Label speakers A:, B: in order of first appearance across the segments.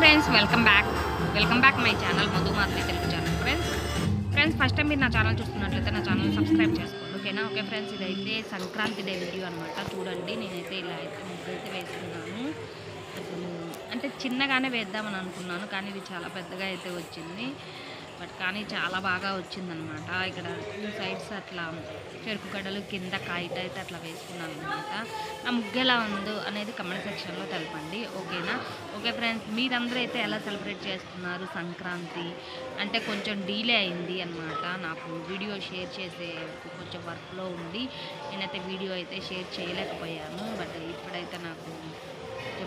A: Friends welcome back my channel Madhu Madhavi Telugu channel. Friends first time మీరు నా channel చూస్తున్నట్లయితే నా ఛానల్ సబ్స్క్రైబ్ చేసుకోండి, ఓకేనా? ఓకే ఫ్రెండ్స్, ఇదైతే సంక్రాంతి డే వీడియో అనమాట. చూడండి, నేనైతే ఇలా అయితే ముగ్గైతే వేసుకున్నాను. అంటే చిన్నగానే వేద్దామని అనుకున్నాను, కానీ ఇది చాలా పెద్దగా అయితే వచ్చింది. కానీ చాలా బాగా వచ్చిందనమాట. ఇక్కడ 2 సైడ్స్ అట్లా చెరుకు గడ్డలు కింద కైట్ అయితే అట్లా వేసుకున్నాను అనమాట. నా ముగ్గు ఎలా ఉందో అనేది కమెంట్ సెక్షన్లో తెలపండి, ఓకేనా? ఓకే ఫ్రెండ్స్, మీరందరూ అయితే ఎలా సెలబ్రేట్ చేస్తున్నారు సంక్రాంతి? అంటే కొంచెం డిలే అయింది అనమాట. నాకు వీడియో షేర్ చేసే కొంచెం వర్క్లో ఉండి నేనైతే వీడియో అయితే షేర్ చేయలేకపోయాను. బట్ ఇప్పుడైతే నాకు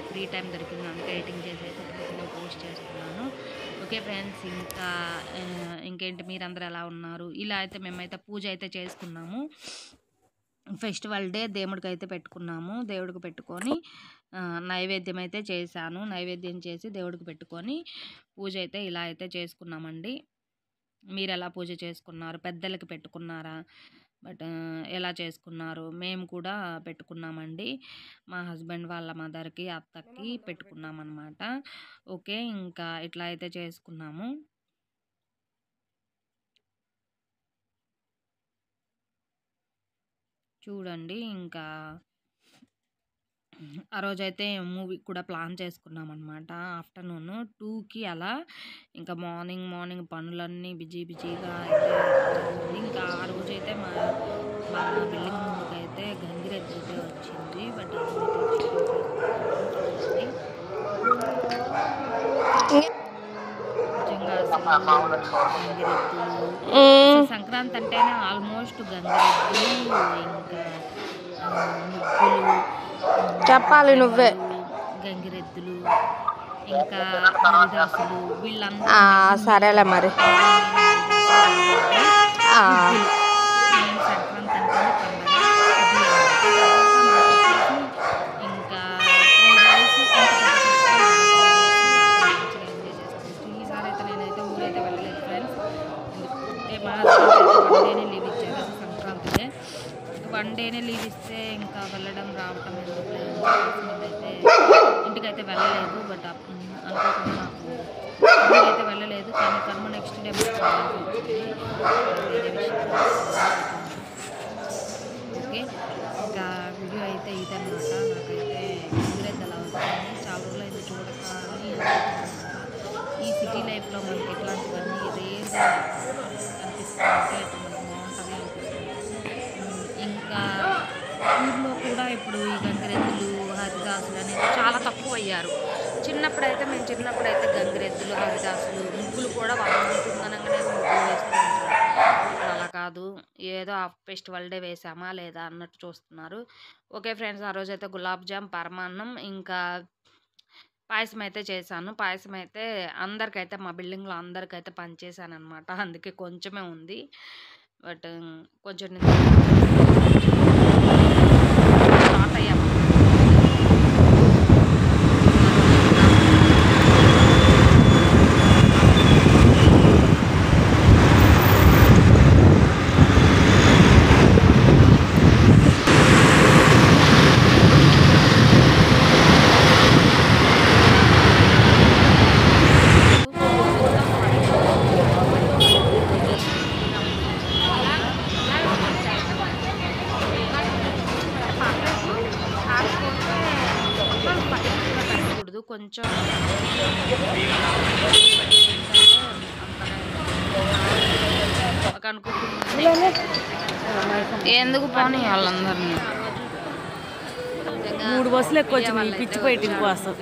A: ఫ్రీ టైం దొరికింది, అంటే ఎడిటింగ్ చేసి అయితే నేను పోస్ట్ చేస్తున్నాను. ఓకే ఫ్రెండ్స్, ఇంకేంటి, మీరందరూ ఎలా ఉన్నారు? ఇలా అయితే మేమైతే పూజ అయితే చేసుకున్నాము. ఫెస్టివల్ డే దేవుడికి అయితే పెట్టుకున్నాము. దేవుడికి పెట్టుకొని నైవేద్యం అయితే చేశాను. నైవేద్యం చేసి దేవుడికి పెట్టుకొని పూజ అయితే ఇలా అయితే చేసుకున్నామండి. మీరు ఎలా పూజ చేసుకున్నారు? పెద్దలకి పెట్టుకున్నారా? బట్ ఎలా చేసుకున్నారు? మేము కూడా పెట్టుకున్నామండి. మా హస్బెండ్ వాళ్ళ మదర్కి, అత్తకి పెట్టుకున్నాం అనమాట. ఓకే, ఇంకా ఇట్లా అయితే చేసుకున్నాము. చూడండి, ఇంకా ఆ రోజైతే మూవీ కూడా ప్లాన్ చేసుకున్నాం అనమాట. ఆఫ్టర్నూన్ 2కి అలా. ఇంకా మార్నింగ్ పనులన్నీ బిజీగా అయితే ఇంకా ఆ రోజైతే మా బిల్డింగ్ ముందుకు అయితే గంగిరెద్దు అయితే వచ్చింది. బట్ గంగిరెద్దులు సంక్రాంతి అంటేనే ఆల్మోస్ట్ గంగిరెద్దులు, ఇంకా ముగ్గులు,
B: చెప్పాలి నువ్వే,
A: గంగిరెద్దులు, ఇంకా హరిదాసులు, వీళ్ళందరూ
B: సరేలే మరి.
A: సంక్రాంతి అంటే ఇంకా 3 days ఈసారి అయితే నేనైతే ఊరైతే వెళ్ళలేదు ఫ్రెండ్స్. మా హస్బెండ్ 1 డేనే లీవ్ ఇచ్చారు సంక్రాంతి డే. 1 డేనే లీవ్ ఇస్తే ఇంకా వెళ్ళడం రావటం అయితే ఇంటికైతే వెళ్ళలేదు. బట్ అనుకోకుండా నాకు ఇంటికైతే వెళ్ళలేదు, కానీ కర్మ నెక్స్ట్ డే ఓకే. ఇంకా వీడియో అయితే ఇదన్నమాట. నాకైతే ఊరైతే అలా వచ్చింది. చాలా రోజులు అయితే చూడక అని ఈ సిటీ లైఫ్లో మనకి ఇట్లాంటివన్నీ రేర్గా అనిపిస్తుంటే మనకు బాగుంటుంది అనిపిస్తుంది. ఇంకా ఊర్లో కూడా ఇప్పుడు ఈ గంగిరెద్దులు, హరిదాసులు అనేది చాలా తక్కువ అయ్యారు. మేము చిన్నప్పుడైతే గంగిరెద్దులు, హరిదాసులు, ముగ్గులు కూడా ఉంటుందనగానే ముగ్గులు వేస్తూ ఉంటారు. ఇప్పుడు అలా కాదు, ఏదో ఆ ఫెస్టివల్ డే వేసామా లేదా అన్నట్టు చూస్తున్నారు. ఓకే ఫ్రెండ్స్, ఆ రోజైతే గులాబ్ జామ్, పరమాన్నం, ఇంకా పాయసం అయితే చేశాను. పాయసం అయితే అందరికైతే మా బిల్డింగ్లో అందరికైతే పనిచేశాను అనమాట. అందుకే కొంచెమే ఉంది. బట్ కొంచెం స్టార్ట్ అయ్యాము. కొంచెం ఎందుకు పోనీ వాళ్ళందరినీ
B: 3 బస్సులు ఎక్కువ వచ్చినాయి పిచ్చి ఫైటింగ్ కోసం.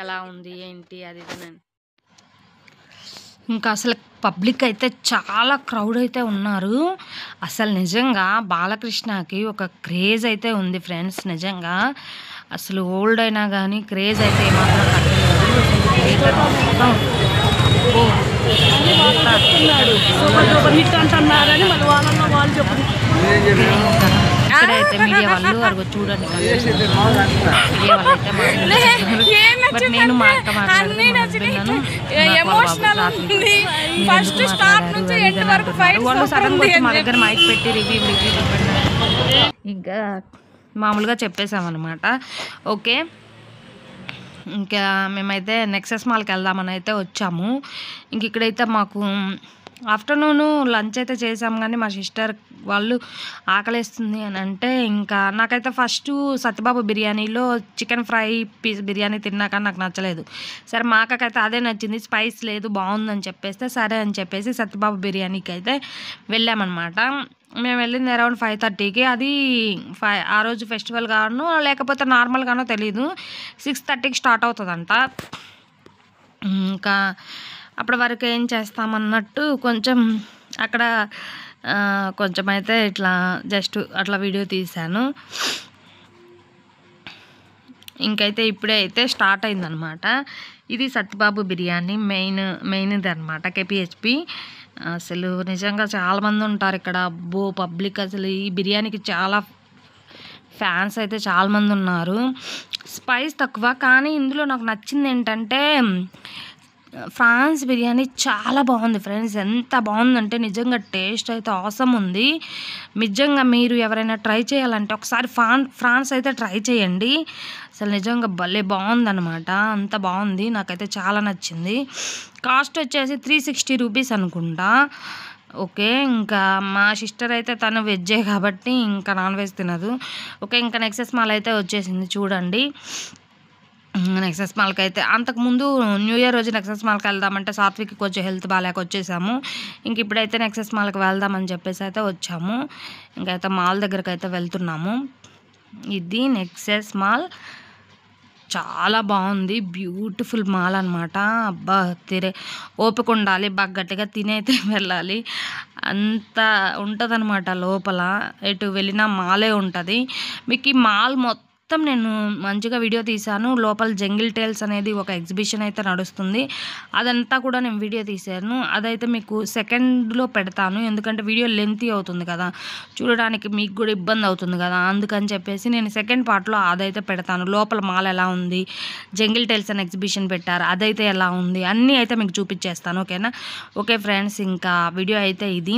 A: ఎలా ఉంది ఏంటి అది ఇంకా అసలు పబ్లిక్ అయితే చాలా క్రౌడ్ అయితే ఉన్నారు. అసలు నిజంగా బాలకృష్ణకి ఒక క్రేజ్ అయితే ఉంది ఫ్రెండ్స్. నిజంగా అసలు ఓల్డ్ అయినా కానీ క్రేజ్ అయితే ఏమాత్రం ఇక్కడైతే మీడియా వాళ్ళు అడుగు చూడండి, మీడియా వాళ్ళు అయితే బట్ నేను మా అక్క వాళ్ళు సడన్ గా వచ్చి మా దగ్గర మైక్ పెట్టి రివ్యూ చెప్పండి. ఇంకా మామూలుగా చెప్పేసామన్నమాట. ఓకే, ఇంకా మేమైతే నెక్సెస్ మాల్కి వెళ్దామని అయితే వచ్చాము. ఇంక ఇక్కడైతే మాకు ఆఫ్టర్నూన్ లంచ్ అయితే చేసాం, కానీ మా సిస్టర్ వాళ్ళు ఆకలేస్తుంది అని అంటే ఇంకా నాకైతే ఫస్ట్ సత్యబాబు బిర్యానీలో చికెన్ ఫ్రై పీస్ బిర్యానీ తిన్నాక నాకు నచ్చలేదు. సరే మా అక్కకైతే అదే నచ్చింది, స్పైస్ లేదు బాగుందని చెప్పేస్తే సరే అని చెప్పేసి సత్యబాబు బిర్యానీకి అయితే వెళ్ళామన్నమాట. మేము వెళ్ళింది అరౌండ్ 5:30కి. అది ఆ రోజు ఫెస్టివల్ గాను లేకపోతే నార్మల్గానో తెలీదు, 6:30కి స్టార్ట్ అవుతుందంట. ఇంకా అప్పటి వరకు ఏం చేస్తామన్నట్టు కొంచెం అక్కడ కొంచెం అయితే ఇట్లా జస్ట్ అట్లా వీడియో తీశాను. ఇంకైతే ఇప్పుడే అయితే స్టార్ట్ అయిందనమాట. ఇది సత్యబాబు బిర్యానీ మెయిన్ది అనమాట, కేపీహెచ్పి. అసలు నిజంగా చాలామంది ఉంటారు ఇక్కడ. అబ్బో పబ్లిక్ అసలు ఈ బిర్యానీకి చాలా ఫ్యాన్స్ అయితే చాలామంది ఉన్నారు. స్పైస్ తక్కువ, కానీ ఇందులో నాకు నచ్చింది ఏంటంటే ఫ్రాన్స్ బిర్యానీ చాలా బాగుంది ఫ్రెండ్స్. ఎంత బాగుందంటే నిజంగా టేస్ట్ అయితే ఆసమ్ ఉంది. నిజంగా మీరు ఎవరైనా ట్రై చేయాలంటే ఒకసారి ఫ్రాన్స్ అయితే ట్రై చేయండి. అసలు నిజంగా భలే బాగుందన్నమాట, అంత బాగుంది, నాకైతే చాలా నచ్చింది. కాస్ట్ వచ్చేసి 360 రూపీస్ అనుకుంటా. ఓకే, ఇంకా మా సిస్టర్ అయితే తను వెజ్జే కాబట్టి ఇంకా నాన్ వెజ్ తినదు. ఓకే, ఇంకా నెక్సెస్ మాల్ అయితే వచ్చేసింది చూడండి. నెక్సెస్ మాల్కి అయితే అంతకుముందు న్యూ ఇయర్ రోజు నెక్సెస్ మాల్కి వెళ్దామంటే సాత్విక్ కొంచెం హెల్త్ బాగాలేక వచ్చేసాము. ఇంక ఇప్పుడైతే నెక్సెస్ మాల్కి వెళ్దామని చెప్పేసి అయితే వచ్చాము. ఇంకైతే మాల్ దగ్గరికి అయితే వెళ్తున్నాము. ఇది నెక్సెస్ మాల్, చాలా బాగుంది, బ్యూటిఫుల్ మాల్ అనమాట. అబ్బా ఓపిక ఉండాలి, బాగా గట్టిగా తినైతే వెళ్ళాలి, అంత ఉంటుంది అనమాట లోపల. ఎటు వెళ్ళినా మాలే ఉంటుంది. మీకు ఈ మాల్ మొత్తం నేను మంచిగా వీడియో తీశాను. లోపల జంగిల్ టేల్స్ అనేది ఒక ఎగ్జిబిషన్ అయితే నడుస్తుంది, అదంతా కూడా నేను వీడియో తీశాను. అదైతే మీకు సెకండ్లో పెడతాను, ఎందుకంటే వీడియో లెంతీ అవుతుంది కదా, చూడడానికి మీకు కూడా ఇబ్బంది అవుతుంది కదా, అందుకని చెప్పేసి నేను సెకండ్ పార్ట్లో అదైతే పెడతాను. లోపల మాల్ ఎలా ఉంది, జంగిల్ టేల్స్ అని ఎగ్జిబిషన్ పెట్టారు, అదైతే ఎలా ఉంది అన్నీ అయితే మీకు చూపించేస్తాను. ఓకేనా? ఓకే ఫ్రెండ్స్, ఇంకా వీడియో అయితే ఇది.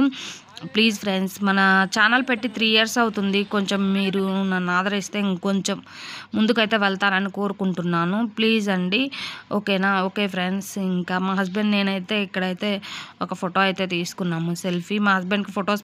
A: ప్లీజ్ ఫ్రెండ్స్, మన ఛానల్ పెట్టి 3 years అవుతుంది. కొంచెం మీరు నన్ను ఆదరిస్తే ఇంకొంచెం ముందుకైతే వెళ్తానని కోరుకుంటున్నాను. ప్లీజ్ అండి, ఓకేనా? ఓకే ఫ్రెండ్స్, ఇంకా మా హస్బెండ్ నేనైతే ఇక్కడైతే ఒక ఫోటో అయితే తీసుకున్నాము, సెల్ఫీ. మా హస్బెండ్కి ఫొటోస్